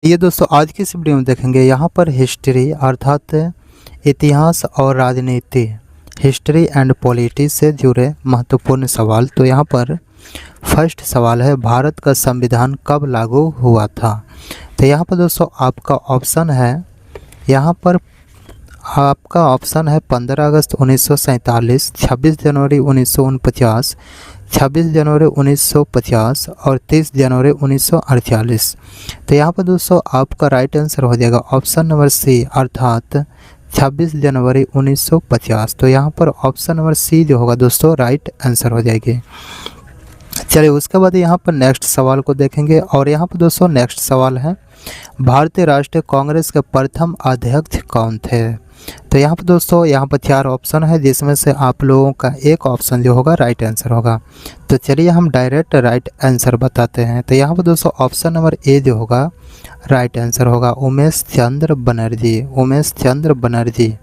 ये दोस्तों आज की इस वीडियो में देखेंगे यहाँ पर हिस्ट्री अर्थात इतिहास और राजनीति, हिस्ट्री एंड पॉलिटिक्स से जुड़े महत्वपूर्ण सवाल। तो यहाँ पर फर्स्ट सवाल है, भारत का संविधान कब लागू हुआ था? तो यहाँ पर दोस्तों आपका ऑप्शन है, यहाँ पर आपका ऑप्शन है 15 अगस्त 1947, 26 जनवरी 1949, 26 जनवरी 1950 और 30 जनवरी 1948। तो यहाँ पर दोस्तों आपका राइट आंसर हो जाएगा ऑप्शन नंबर सी अर्थात 26 जनवरी 1950। तो यहाँ पर ऑप्शन नंबर सी जो होगा दोस्तों राइट आंसर हो जाएगी। चलिए उसके बाद यहाँ पर नेक्स्ट सवाल को देखेंगे और यहाँ पर दोस्तों नेक्स्ट सवाल है, भारतीय राष्ट्रीय कांग्रेस के प्रथम अध्यक्ष कौन थे? तो यहाँ पर दोस्तों यहाँ पर 4 ऑप्शन है, जिसमें से आप लोगों का एक ऑप्शन जो होगा राइट आंसर होगा। तो चलिए हम डायरेक्ट राइट आंसर बताते हैं। तो यहाँ पर दोस्तों ऑप्शन नंबर ए जो होगा राइट आंसर होगा उमेश चंद्र बनर्जी। उमेश चंद्र बनर्जी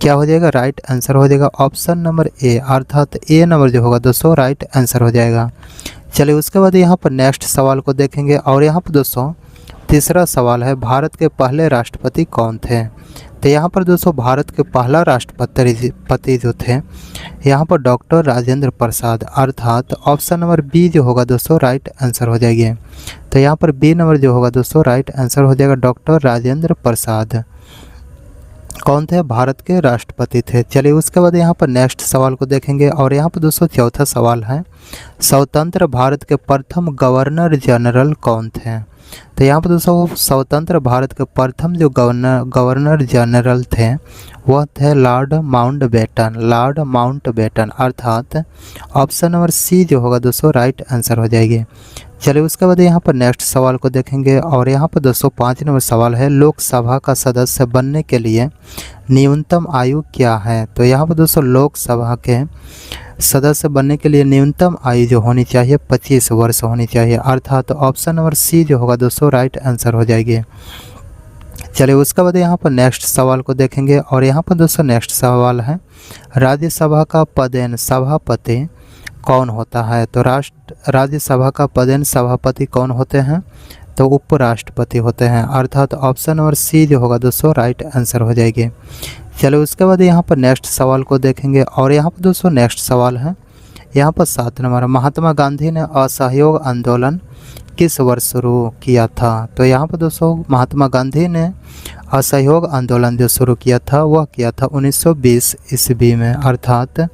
क्या हो जाएगा? राइट आंसर हो जाएगा ऑप्शन नंबर ए अर्थात ए नंबर जो होगा दोस्तों राइट आंसर हो जाएगा। चलिए उसके बाद यहाँ पर नेक्स्ट सवाल को देखेंगे और यहाँ पर दोस्तों तीसरा सवाल है, भारत के पहले राष्ट्रपति कौन थे? तो यहाँ पर दोस्तों भारत के पहला राष्ट्रपति जो थे यहाँ पर डॉक्टर राजेंद्र प्रसाद अर्थात ऑप्शन नंबर बी जो होगा दोस्तों राइट आंसर हो जाएगी। तो यहाँ पर बी नंबर जो होगा दोस्तों राइट आंसर हो जाएगा, डॉक्टर राजेंद्र प्रसाद कौन थे? भारत के राष्ट्रपति थे। चलिए उसके बाद यहाँ पर नेक्स्ट सवाल को देखेंगे और यहाँ पर दोस्तों चौथा सवाल है, स्वतंत्र भारत के प्रथम गवर्नर जनरल कौन थे? तो यहाँ पर दोस्तों स्वतंत्र भारत के प्रथम जो गवर्नर जनरल थे वह थे लॉर्ड माउंटबेटन। लॉर्ड माउंटबेटन अर्थात ऑप्शन नंबर सी जो होगा दोस्तों राइट आंसर हो जाएगी। चलिए उसके बाद यहाँ पर नेक्स्ट सवाल को देखेंगे और यहाँ पर दोस्तों 5 नंबर सवाल है, लोकसभा का सदस्य बनने के लिए न्यूनतम आयु क्या है? तो यहाँ पर दोस्तों लोकसभा के सदस्य बनने के लिए न्यूनतम आयु जो होनी चाहिए 25 वर्ष होनी चाहिए अर्थात ऑप्शन नंबर सी जो होगा दोस्तों राइट आंसर हो जाएगी। चलिए उसके बाद यहाँ पर नेक्स्ट सवाल को देखेंगे और यहाँ पर दोस्तों नेक्स्ट सवाल है, राज्यसभा का पदेन सभापति कौन होता है? तो राज्यसभा का पदेन सभापति कौन होते हैं? तो उपराष्ट्रपति होते हैं अर्थात ऑप्शन नंबर सी जो होगा दोस्तों राइट आंसर हो जाएगी। चलो उसके बाद यहाँ पर नेक्स्ट सवाल को देखेंगे और यहाँ पर दोस्तों नेक्स्ट सवाल है, यहाँ पर 7 नंबर, महात्मा गांधी ने असहयोग आंदोलन किस वर्ष शुरू किया था? तो यहाँ पर दोस्तों महात्मा गांधी ने असहयोग आंदोलन जो शुरू किया था वह किया था 1920 ईस्वी में अर्थात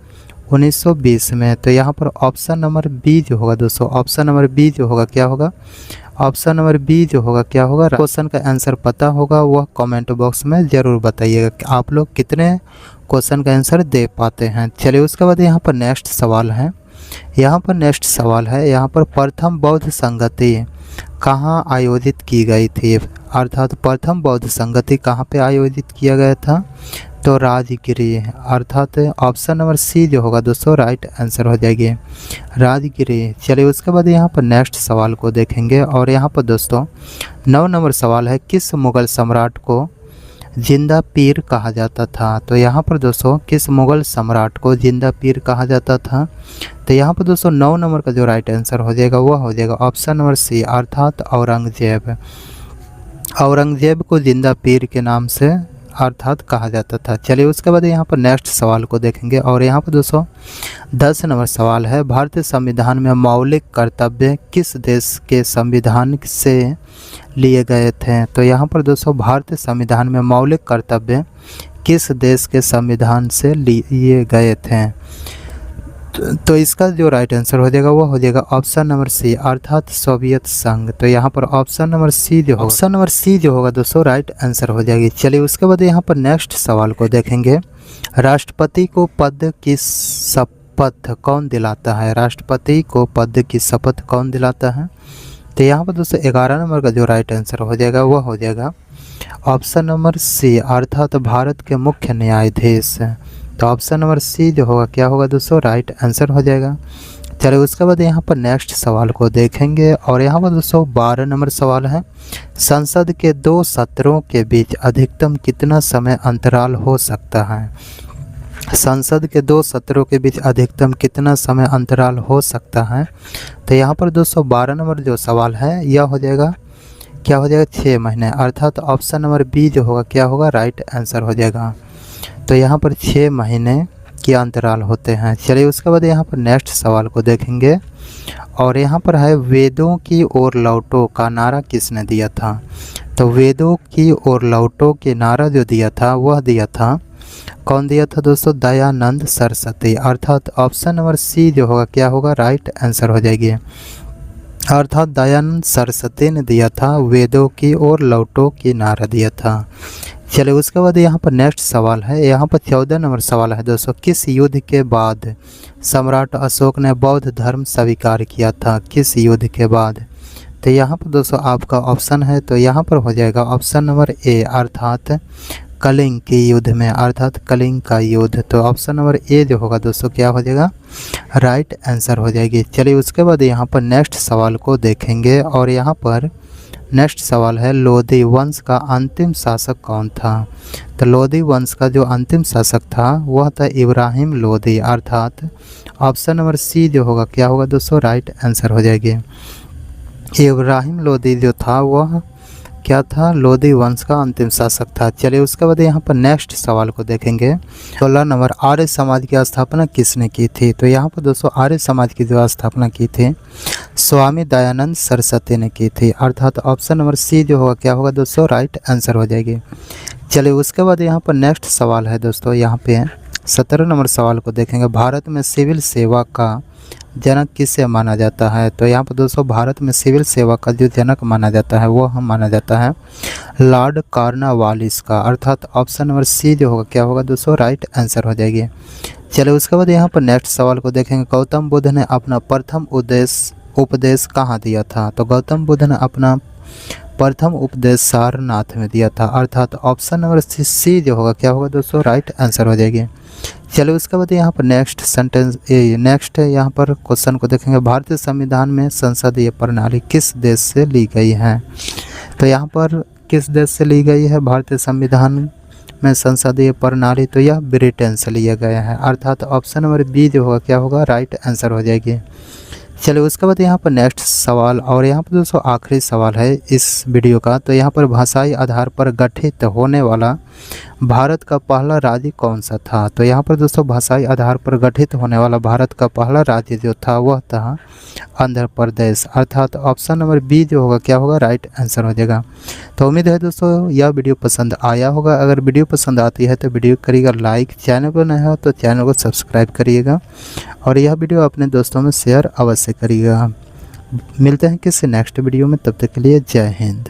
1920 में। तो यहाँ पर ऑप्शन नंबर बी जो होगा दोस्तों ऑप्शन नंबर बी जो होगा क्या होगा? ऑप्शन नंबर बी जो होगा क्या होगा? क्वेश्चन का आंसर पता होगा वह कमेंट बॉक्स में ज़रूर बताइएगा कि आप लोग कितने क्वेश्चन का आंसर दे पाते हैं। चलिए उसके बाद यहाँ पर नेक्स्ट सवाल है, यहाँ पर प्रथम बौद्ध संगति कहाँ आयोजित की गई थी? अर्थात प्रथम बौद्ध संगति कहाँ पे आयोजित किया गया था? तो राजगिरी अर्थात ऑप्शन नंबर सी जो होगा दोस्तों राइट आंसर हो जाएगी, राजगिरी। चलिए उसके बाद यहाँ पर नेक्स्ट सवाल को देखेंगे और यहाँ पर दोस्तों 9 नंबर सवाल है, किस मुग़ल सम्राट को जिंदा पीर कहा जाता था? तो यहाँ पर दोस्तों किस मुग़ल सम्राट को जिंदा पीर कहा जाता था? तो यहाँ पर दोस्तों 9 नंबर का जो राइट आंसर हो जाएगा वह हो जाएगा ऑप्शन नंबर सी अर्थात औरंगजेब। औरंगजेब को जिंदा पीर के नाम से अर्थात कहा जाता था। चलिए उसके बाद यहाँ पर नेक्स्ट सवाल को देखेंगे और यहाँ पर दोस्तों 10 नंबर सवाल है, भारतीय संविधान में मौलिक कर्तव्य किस देश के संविधान से लिए गए थे? तो यहाँ पर दोस्तों भारतीय संविधान में मौलिक कर्तव्य किस देश के संविधान से लिए गए थे? तो इसका जो राइट आंसर हो जाएगा वो हो जाएगा ऑप्शन नंबर सी अर्थात सोवियत संघ। तो यहाँ पर ऑप्शन नंबर सी जो होगा दोस्तों राइट आंसर हो जाएगी। चलिए उसके बाद यहाँ पर नेक्स्ट सवाल को देखेंगे, राष्ट्रपति को पद की शपथ कौन दिलाता है? राष्ट्रपति को पद की शपथ कौन दिलाता है? तो यहाँ पर दोस्तों 11 नंबर का जो राइट आंसर हो जाएगा वह हो जाएगा ऑप्शन नंबर सी अर्थात भारत के मुख्य न्यायाधीश। तो ऑप्शन नंबर सी जो होगा क्या होगा दोस्तों राइट आंसर हो जाएगा। चलिए उसके बाद यहाँ पर नेक्स्ट सवाल को देखेंगे और यहाँ पर दोस्तों 12 नंबर सवाल है, संसद के 2 सत्रों के बीच अधिकतम कितना समय अंतराल हो सकता है? संसद के 2 सत्रों के बीच अधिकतम कितना समय अंतराल हो सकता है? तो यहाँ पर दोस्तों 12 नंबर जो सवाल है यह हो जाएगा क्या हो जाएगा 6 महीने, अर्थात ऑप्शन नंबर बी जो होगा क्या होगा राइट आंसर हो जाएगा। तो यहाँ पर 6 महीने के अंतराल होते हैं। चलिए उसके बाद यहाँ पर नेक्स्ट सवाल को देखेंगे और यहाँ पर है वेदों की ओर लौटो का नारा किसने दिया था। तो वेदों की ओर लौटो के नारा जो दिया था वह दिया था, कौन दिया था दोस्तों, दयानंद सरस्वती, अर्थात ऑप्शन नंबर सी जो होगा क्या होगा राइट आंसर हो जाएगी। अर्थात दयानंद सरस्वती ने दिया था वेदों की ओर लौटो की नारा दिया था। चलिए उसके बाद यहाँ पर नेक्स्ट सवाल है, यहाँ पर 14 नंबर सवाल है दोस्तों, किस युद्ध के बाद सम्राट अशोक ने बौद्ध धर्म स्वीकार किया था, किस युद्ध के बाद। तो यहाँ पर दोस्तों आपका ऑप्शन है, तो यहाँ पर हो जाएगा ऑप्शन नंबर ए, अर्थात कलिंग के युद्ध में, अर्थात कलिंग का युद्ध। तो ऑप्शन नंबर ए जो होगा दोस्तों क्या हो जाएगा राइट आंसर हो जाएगी। चलिए उसके बाद यहाँ पर नेक्स्ट सवाल को देखेंगे और यहाँ पर नेक्स्ट सवाल है लोधी वंश का अंतिम शासक कौन था। तो लोधी वंश का जो अंतिम शासक था वह था इब्राहिम लोधी, अर्थात ऑप्शन नंबर सी जो होगा क्या होगा दोस्तों राइट आंसर हो जाएगी। इब्राहिम लोधी जो था वह क्या था, लोधी वंश का अंतिम शासक था। चलिए उसके बाद यहाँ पर नेक्स्ट सवाल को देखेंगे। 16 नंबर आर्य समाज की स्थापना किसने की थी। तो यहाँ पर दोस्तों आर्य समाज की जो स्थापना की थी स्वामी दयानंद सरस्वती ने की थी, अर्थात ऑप्शन नंबर सी जो होगा क्या होगा दोस्तों राइट आंसर हो जाएगी। चलिए उसके बाद यहाँ पर नेक्स्ट सवाल है दोस्तों, यहाँ पे 17 नंबर सवाल को देखेंगे। भारत में सिविल सेवा का जनक किसे माना जाता है। तो यहाँ पर दोस्तों भारत में सिविल सेवा का जो जनक माना जाता है वो हम माना जाता है लॉर्ड कॉर्नवालिस का, अर्थात ऑप्शन नंबर सी जो होगा क्या होगा दोस्तों राइट आंसर हो जाएगी। चलिए उसके बाद यहाँ पर नेक्स्ट सवाल को देखेंगे। गौतम बुद्ध ने अपना प्रथम उपदेश कहाँ दिया था। तो गौतम बुद्ध ने अपना प्रथम उपदेश सारनाथ में दिया था, अर्थात ऑप्शन नंबर सी जो होगा क्या होगा दोस्तों राइट आंसर हो जाएगी। चलिए उसके बाद यहाँ पर नेक्स्ट यहाँ पर क्वेश्चन को देखेंगे। भारतीय संविधान में संसदीय प्रणाली किस देश से ली गई है। तो यहाँ पर किस देश से ली गई है भारतीय संविधान में संसदीय प्रणाली, तो यह ब्रिटेन से लिया गया है, अर्थात ऑप्शन नंबर बी जो होगा क्या होगा राइट आंसर हो जाएगी। चलिए उसके बाद यहाँ पर नेक्स्ट सवाल और यहाँ पर दोस्तों आखिरी सवाल है इस वीडियो का। तो यहाँ पर भाषाई आधार पर गठित होने वाला भारत का पहला राज्य कौन सा था। तो यहाँ पर दोस्तों भाषाई आधार पर गठित होने वाला भारत का पहला राज्य जो था वह था आंध्र प्रदेश, अर्थात ऑप्शन नंबर बी जो होगा क्या होगा राइट आंसर हो जाएगा। तो उम्मीद है दोस्तों यह वीडियो पसंद आया होगा। अगर वीडियो पसंद आती है तो वीडियो करिएगा लाइक, चैनल पर नया हो तो चैनल को सब्सक्राइब करिएगा और यह वीडियो अपने दोस्तों में शेयर अवश्य करिएगा। मिलते हैं किसी नेक्स्ट वीडियो में, तब तक के लिए जय हिंद।